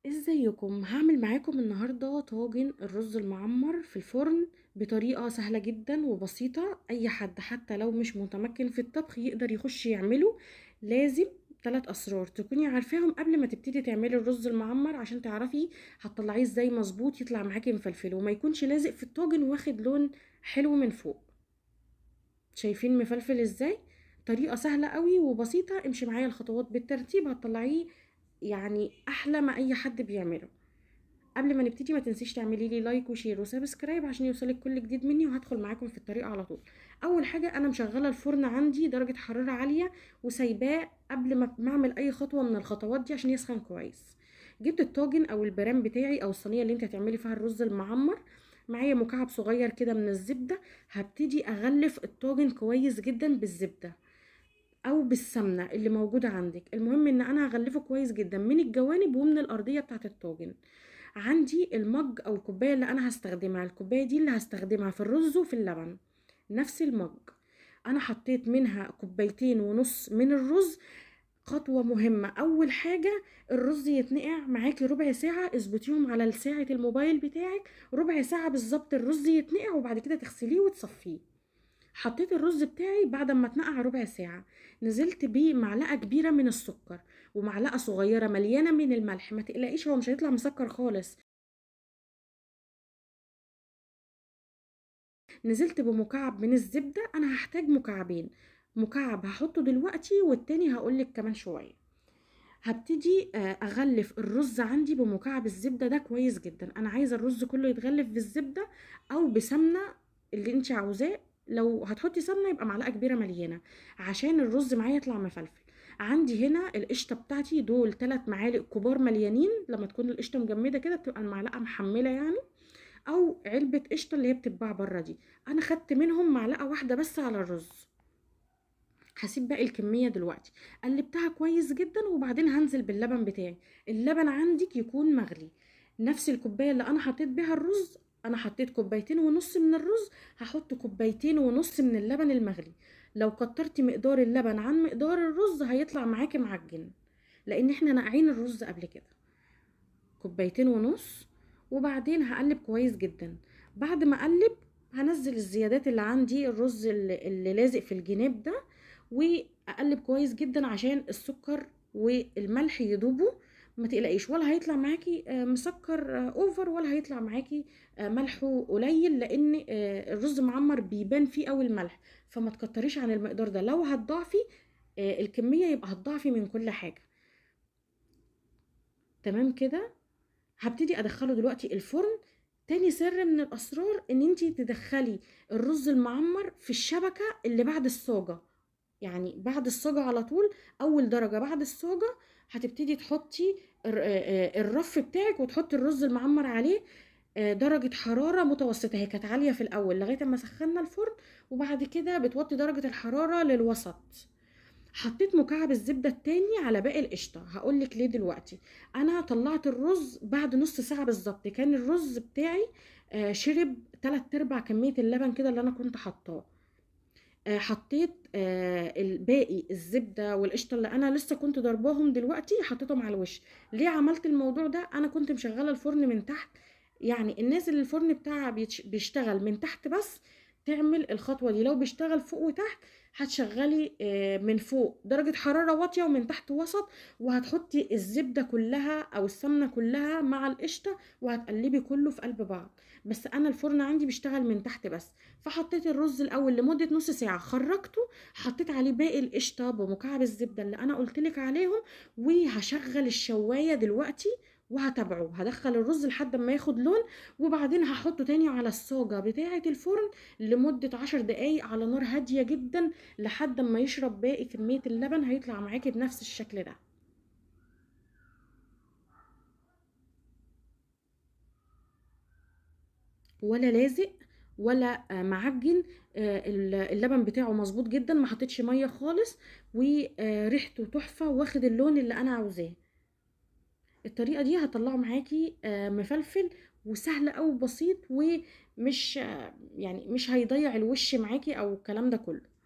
ازيكم؟ هعمل معاكم النهارده طاجن الرز المعمر في الفرن بطريقه سهله جدا وبسيطه. اي حد حتى لو مش متمكن في الطبخ يقدر يخش يعمله. لازم 3 اسرار تكوني عارفاهم قبل ما تبتدي تعملي الرز المعمر عشان تعرفي هتطلعيه ازاي مظبوط يطلع معاكي مفلفل وما يكونش لازق في الطاجن واخد لون حلو من فوق. شايفين مفلفل ازاي؟ طريقه سهله قوي وبسيطه، امشي معايا الخطوات بالترتيب هتطلعيه يعني احلى ما اي حد بيعمله. قبل ما نبتدي ما تنسيش تعملي لي لايك وشير وسبسكرايب عشان يوصلك كل جديد مني، وهدخل معاكم في الطريقه على طول. اول حاجه انا مشغله الفرن عندي درجه حراره عاليه وسايباه قبل ما اعمل اي خطوه من الخطوات دي عشان يسخن كويس. جبت الطاجن او البرام بتاعي او الصينيه اللي انت هتعملي فيها الرز المعمر. معايا مكعب صغير كده من الزبده. هبتدي اغلف الطاجن كويس جدا بالزبده او بالسمنه اللي موجوده عندك، المهم ان انا هغلفه كويس جدا من الجوانب ومن الارضيه بتاعه الطاجن. عندي المج او الكوبايه اللي انا هستخدمها، الكوبايه دي اللي هستخدمها في الرز وفي اللبن، نفس المج. انا حطيت منها 2.5 كوباية من الرز. خطوه مهمه، اول حاجه الرز يتنقع معاكي ربع ساعه، اظبطيهم على ساعه الموبايل بتاعك، ربع ساعه بالظبط الرز يتنقع وبعد كده تغسليه وتصفيه. حطيت الرز بتاعي بعد ما اتنقع ربع ساعة، نزلت بيه معلقة كبيرة من السكر ومعلقة صغيرة مليانة من الملح. ما تقلقيش هو مش هيطلع مسكر خالص. نزلت بمكعب من الزبدة، انا هحتاج مكعبين، مكعب هحطه دلوقتي والتاني هقولك كمان شوية. هبتدي اغلف الرز عندي بمكعب الزبدة ده كويس جدا. انا عايزة الرز كله يتغلف بالزبدة او بسمنة اللي انت عاوزاه. لو هتحطي سمنة يبقى معلقة كبيرة مليانة عشان الرز معايا يطلع مفلفل. عندي هنا القشطة بتاعتي دول 3 معالق كبار مليانين، لما تكون القشطة مجمدة كده بتبقى المعلقة محملة يعني، او علبة قشطة اللي هي بتتباع بره دي. انا خدت منهم معلقة واحدة بس على الرز. هسيب باقي الكمية دلوقتي. قلبتها كويس جدا وبعدين هنزل باللبن بتاعي. اللبن عندك يكون مغلي، نفس الكوباية اللي انا حطيت بيها الرز. انا حطيت 2.5 كوباية من الرز، هحط 2.5 كوباية من اللبن المغلي. لو كترتي مقدار اللبن عن مقدار الرز هيطلع معاكي معجن، لان احنا ناقعين الرز قبل كده. 2.5 كوباية، وبعدين هقلب كويس جدا. بعد ما اقلب هنزل الزيادات اللي عندي، الرز اللي لازق في الجناب ده، واقلب كويس جدا عشان السكر والملح يدوبوا. ما تقلقيش ولا هيطلع معاكي مسكر اوفر، ولا هيطلع معاكي ملحه قليل، لان الرز معمر بيبان فيه قوي الملح. فما تكتريش عن المقدار ده. لو هتضاعفي الكمية يبقى هتضاعفي من كل حاجة. تمام كده. هبتدي ادخله دلوقتي الفرن. تاني سر من الاسرار ان انتي تدخلي الرز المعمر في الشبكة اللي بعد الصاجة، يعني بعد الصاجة على طول. اول درجة بعد الصاجة هتبتدي تحطي الرف بتاعك وتحطي الرز المعمر عليه. درجة حرارة متوسطة، هي كانت عالية في الاول لغاية ما سخنا الفرن، وبعد كده بتوطي درجة الحرارة للوسط. حطيت مكعب الزبدة التاني على باقي القشطة، هقولك ليه دلوقتي. انا طلعت الرز بعد نص ساعة بالظبط، كان الرز بتاعي شرب 3/4 كمية اللبن كده اللي انا كنت حطاه. حطيت الباقي الزبدة والقشطة اللي انا لسه كنت ضرباهم دلوقتي حطيتهم على الوش. ليه عملت الموضوع ده؟ انا كنت مشغلة الفرن من تحت، يعني الناس اللي الفرن بتاعها بيشتغل من تحت بس تعمل الخطوة دي. لو بيشتغل فوق وتحت هتشغلي من فوق درجة حرارة واطية ومن تحت وسط، وهتحطي الزبدة كلها او السمنة كلها مع القشطة وهتقلبي كله في قلب بعض. بس انا الفرن عندي بيشتغل من تحت بس. فحطيت الرز الاول لمدة نص ساعة، خرجته، حطيت عليه باقي القشطة بمكعب الزبدة اللي انا قلتلك عليهم، وهشغل الشواية دلوقتي وهتابعه. هدخل الرز لحد ما ياخد لون، وبعدين هحطه تاني على الصاجة بتاعة الفرن لمدة 10 دقايق على نار هادية جدا لحد ما يشرب باقي كمية اللبن. هيطلع معاكي بنفس الشكل ده، ولا لازق ولا معجن. اللبن بتاعه مظبوط جدا، ما حطيتش ميه خالص، وريحته تحفه واخد اللون اللي انا عاوزاه. الطريقه دي هطلعه معاكي مفلفل وسهل او بسيط، ومش يعني مش هيضيع الوش معاكي او الكلام ده كله.